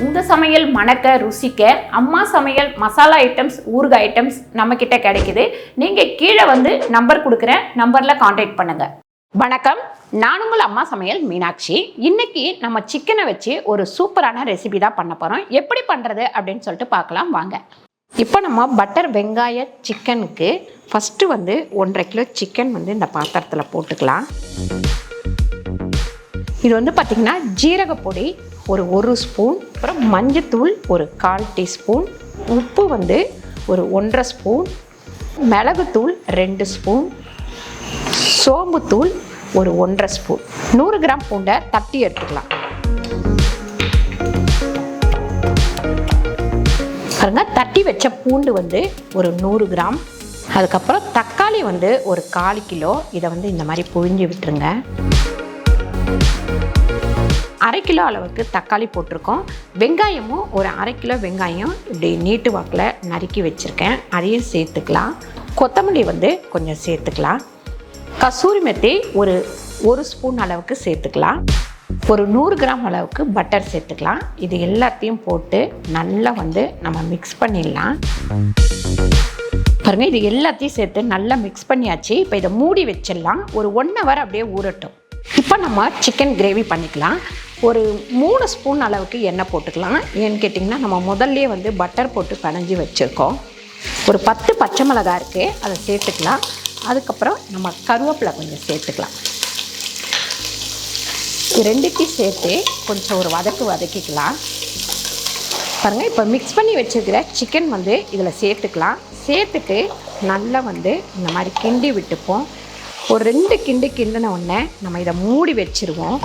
இந்த சமையல் மணக்க ருசிக்க அம்மா சமையல் மசாலா ஐட்டம்ஸ் ஊறுகாய் ஐட்டம்ஸ் நம்மக்கிட்ட கிடைக்குது. நீங்கள் கீழே வந்து நம்பர் கொடுக்குறேன், நம்பரில் கான்டாக்ட் பண்ணுங்கள். வணக்கம், நான் உங்கள் அம்மா சமையல் மீனாட்சி. இன்னைக்கு நம்ம சிக்கனை வச்சு ஒரு சூப்பரான ரெசிபி தான் பண்ண போகிறோம். எப்படி பண்ணுறது அப்படின்னு சொல்லிட்டு பார்க்கலாம் வாங்க. இப்போ நம்ம பட்டர் வெங்காய சிக்கனுக்கு ஃபஸ்ட்டு வந்து 1.5 கிலோ சிக்கன் வந்து இந்த பாத்திரத்தில் போட்டுக்கலாம். இது வந்து பார்த்திங்கன்னா ஜீரகப்பொடி ஒரு ஸ்பூன், அப்புறம் மஞ்சத்தூள் ஒரு 1/4 டீஸ்பூன், உப்பு வந்து ஒரு 1.5 ஸ்பூன், மிளகுத்தூள் 2 ஸ்பூன், சோம்புத்தூள் ஒரு 1.5 ஸ்பூன், 100 கிராம் பூண்டை தட்டி எடுத்துக்கலாம். பாருங்க, தட்டி வச்ச பூண்டு வந்து ஒரு 100 கிராம். அதுக்கப்புறம் தக்காளி வந்து ஒரு 1/4 கிலோ. இதை வந்து இந்த மாதிரி புழிஞ்சு விட்டுருங்க. 1/2 கிலோ அளவுக்கு தக்காளி போட்டிருக்கோம். வெங்காயமும் ஒரு 1/2 கிலோ வெங்காயம் இப்படி நீட்டு வாக்கில் நறுக்கி வச்சுருக்கேன், அதையும் சேர்த்துக்கலாம். கொத்தமல்லி வந்து கொஞ்சம் சேர்த்துக்கலாம். கசூரி மெத்தி ஒரு ஸ்பூன் அளவுக்கு சேர்த்துக்கலாம். ஒரு 100 கிராம் அளவுக்கு பட்டர் சேர்த்துக்கலாம். இது எல்லாத்தையும் போட்டு நல்லா வந்து நம்ம மிக்ஸ் பண்ணிடலாம். பாருங்கள், இது எல்லாத்தையும் சேர்த்து நல்லா மிக்ஸ் பண்ணியாச்சு. இப்போ இதை மூடி வச்சிடலாம். ஒரு 1 ஹவர் அப்படியே ஊறட்டும். இப்போ நம்ம சிக்கன் கிரேவி பண்ணிக்கலாம். ஒரு 3 ஸ்பூன் அளவுக்கு எண்ணெய் போட்டுக்கலாம். ஏன்னு கேட்டிங்கன்னா நம்ம முதல்லே வந்து பட்டர் போட்டு பிணைஞ்சி வச்சுருக்கோம். ஒரு 10 பச்சை மிளகாய் இருக்குது, அதை சேர்த்துக்கலாம். அதுக்கப்புறம் நம்ம கருவேப்பிலை கொஞ்சம் சேர்த்துக்கலாம். இது ரெண்டுத்தையும் சேர்த்து கொஞ்சம் ஒரு வதக்கிக்கலாம். பாருங்கள், இப்போ மிக்ஸ் பண்ணி வச்சுருக்கிற சிக்கன் வந்து இதில் சேர்த்துக்கலாம். சேர்த்துட்டு நல்லா வந்து இந்த மாதிரி கிண்டி விட்டுப்போம். ஒரு 2 கிண்டின உடனே நம்ம இதை மூடி வச்சுருவோம்.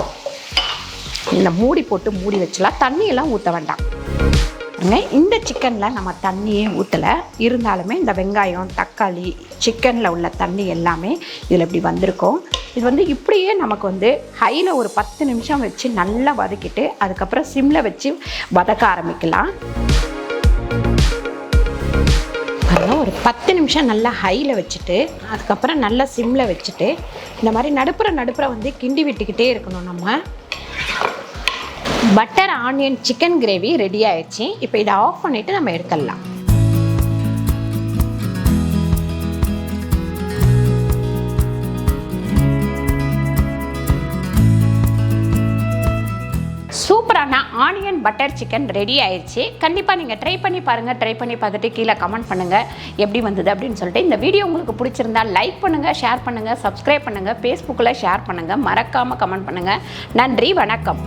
இந்த மூடி போட்டு மூடி வச்சலாம். தண்ணியெல்லாம் ஊற்ற வேண்டாம். இந்த சிக்கனில் நம்ம தண்ணியே ஊற்றலை, இருந்தாலுமே இந்த வெங்காயம் தக்காளி சிக்கனில் உள்ள தண்ணி எல்லாமே இதில் இப்படி வந்திருக்கும். இது வந்து இப்படியே நமக்கு வந்து ஹையில் ஒரு 10 நிமிஷம் வச்சு நல்லா வதக்கிட்டு அதுக்கப்புறம் சிம்மில் வச்சு வதக்க ஆரம்பிக்கலாம். ஒரு 10 நிமிஷம் நல்லா ஹையில் வச்சுட்டு அதுக்கப்புறம் நல்லா சிம்மில் வச்சுட்டு இந்த மாதிரி நடுப்புற வந்து கிண்டி விட்டுக்கிட்டே இருக்கணும். நம்ம butter onion chicken gravy ready ஆயிடுச்சு. இப்போ இதை ஆஃப் பண்ணிவிட்டு நம்ம எடுத்துடலாம். சூப்பரான ஆனியன் பட்டர் சிக்கன் ரெடி ஆயிடுச்சு. கண்டிப்பாக நீங்கள் ட்ரை பண்ணி பாருங்கள். ட்ரை பண்ணி பார்த்துட்டு கீழே கமெண்ட் பண்ணுங்கள் எப்படி வந்தது அப்படின்னு சொல்லிட்டு. இந்த வீடியோ உங்களுக்கு பிடிச்சிருந்தா லைக் பண்ணுங்கள், ஷேர் பண்ணுங்கள், சப்ஸ்கிரைப் பண்ணுங்கள், ஃபேஸ்புக்கில் ஷேர் பண்ணுங்கள், மறக்காமல் கமெண்ட் பண்ணுங்கள். நன்றி, வணக்கம்.